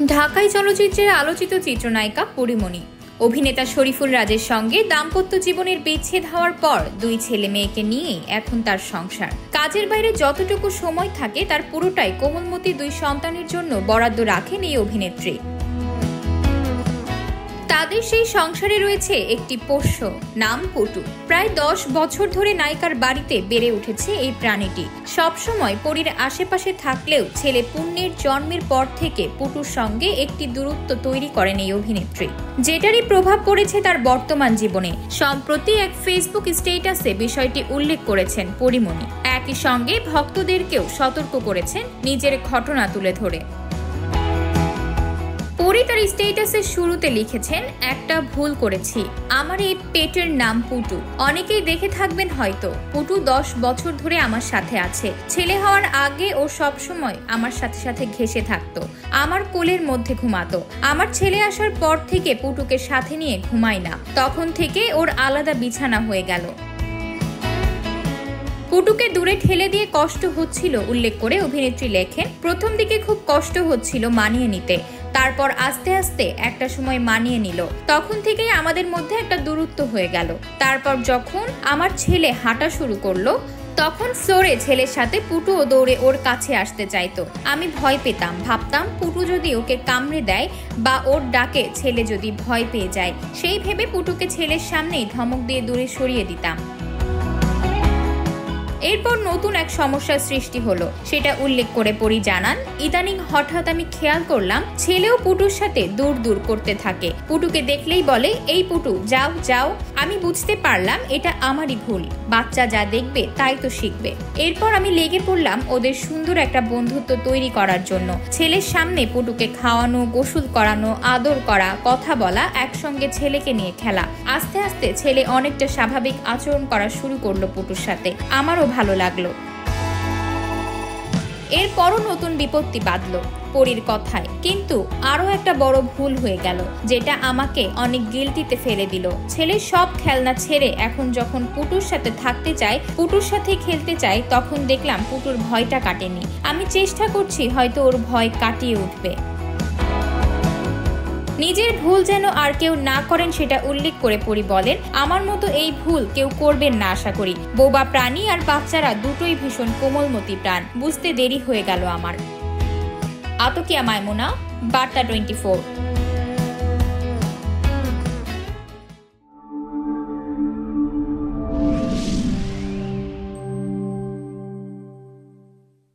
ঢাকাই চলচ্চিত্রের আলোচিত চিত্রনায়িকা পরীমণি। অভিনেতা শরীফুল রাজের সঙ্গে দাম্পত্য জীবনের বিচ্ছেদ হওয়ার পর 2 ছেলে মেয়েকে নিয়েই এখন তার সংসার। কাজের বাইরে যতটুকু সময় থাকে তার পুরোটাই কোমলমতি 2 সন্তানের জন্য বরাদ্দ রাখেন এই অভিনেত্রী। তাদের সেই সংসারে রয়েছে একটি পোষ্য, নাম পুটু। প্রায় 10 বছর ধরে নায়িকার বাড়িতে বেড়ে উঠেছে এই প্রাণীটি। সবসময় পরীর আশেপাশে থাকলেও ছেলে পুণ্যের জন্মের পর থেকে পুটুর সঙ্গে একটি দূরত্ব তৈরি করেন এই অভিনেত্রী, যেটারই প্রভাব পড়েছে তার বর্তমান জীবনে। সম্প্রতি এক ফেসবুক স্ট্যাটাসে বিষয়টি উল্লেখ করেছেন পরীমণি। একই সঙ্গে ভক্তদেরকেও সতর্ক করেছেন নিজের ঘটনা তুলে ধরে। পরী তার স্ট্যাটাসের শুরুতে লিখেছেন, একটা ভুল করেছি, আমার এই পেটের নাম পুটু। অনেকেই দেখে থাকবেন হয়তো। পুটু 10 বছর ধরে আমার সাথে আছে। ছেলে হওয়ার আগে ও সব সময় আমার সাথে সাথে ঘেঁষে থাকতো, আমার কোলের মধ্যে ঘুমাতো। আমার ছেলে আসার পর থেকে পুটুকে সাথে নিয়ে ঘুমাই না, তখন থেকে ওর আলাদা বিছানা হয়ে গেল। পুটুকে দূরে ঠেলে দিয়ে কষ্ট হচ্ছিল উল্লেখ করে অভিনেত্রী লেখেন, প্রথম দিকে খুব কষ্ট হচ্ছিল মানিয়ে নিতে, তারপর আস্তে আস্তে একটা সময় মানিয়ে নিল। তখন থেকেই আমাদের মধ্যে একটা দূরত্ব হয়ে গেল। তারপর যখন আমার ছেলে হাঁটা শুরু করলো, তখন ফ্লোরে ছেলের সাথে পুটুও দৌড়ে ওর কাছে আসতে চাইতো। আমি ভয় পেতাম, ভাবতাম পুটু যদি ওকে কামড়ে দেয় বা ওর ডাকে ছেলে যদি ভয় পেয়ে যায়, সেই ভেবে পুটুকে ছেলের সামনেই ধমক দিয়ে দূরে সরিয়ে দিতাম। এরপর নতুন এক সমস্যার সৃষ্টি হলো, সেটা উল্লেখ করে পরী জানান, ইদানিং হঠাৎ আমি খেয়াল করলাম ছেলেও পুটুর সাথে দূর দূর করতে থাকে। পুটুকে দেখলেই বলে, এই পুটু যাও যাও। আমি বুঝতে পারলাম এটা আমারই ভুল, বাচ্চা যা দেখবে তাই তো শিখবে। এরপর আমি লেগে পড়লাম ওদের সুন্দর একটা বন্ধুত্ব তৈরি করার জন্য। ছেলের সামনে পুটুকে খাওয়ানো, গোসল করানো, আদর করা, কথা বলা, একসঙ্গে ছেলেকে নিয়ে খেলা। আস্তে আস্তে ছেলে অনেকটা স্বাভাবিক আচরণ করা শুরু করলো পুটুর সাথে। আমারও ভালো লাগলো। এরপরও নতুন বিপত্তি বাঁধলো পরীর কথায়, কিন্তু আরো একটা বড় ভুল হয়ে গেল, যেটা আমাকে অনেক গিল্টিতে ফেলে দিল। ছেলে সব খেলনা ছেড়ে এখন যখন পুটুর সাথে থাকতে চায়, পুটুর সাথে খেলতে চায়, তখন দেখলাম পুটুর ভয়টা কাটেনি। আমি চেষ্টা করছি হয়তো ওর ভয় কাটিয়ে উঠবে। নিজের ভুল যেন আর কেউ না করেন সেটা উল্লেখ করে পরী বলেন, আমার মতো এই ভুল কেউ করবেন না আশা করি। বোবা প্রাণী আর বাচ্চারা দুটোই ভীষণ কোমলমতি প্রাণ, বুঝতে দেরি হয়ে গেল আমার। আতকিয়া মাইমুনা, বার্তা 24।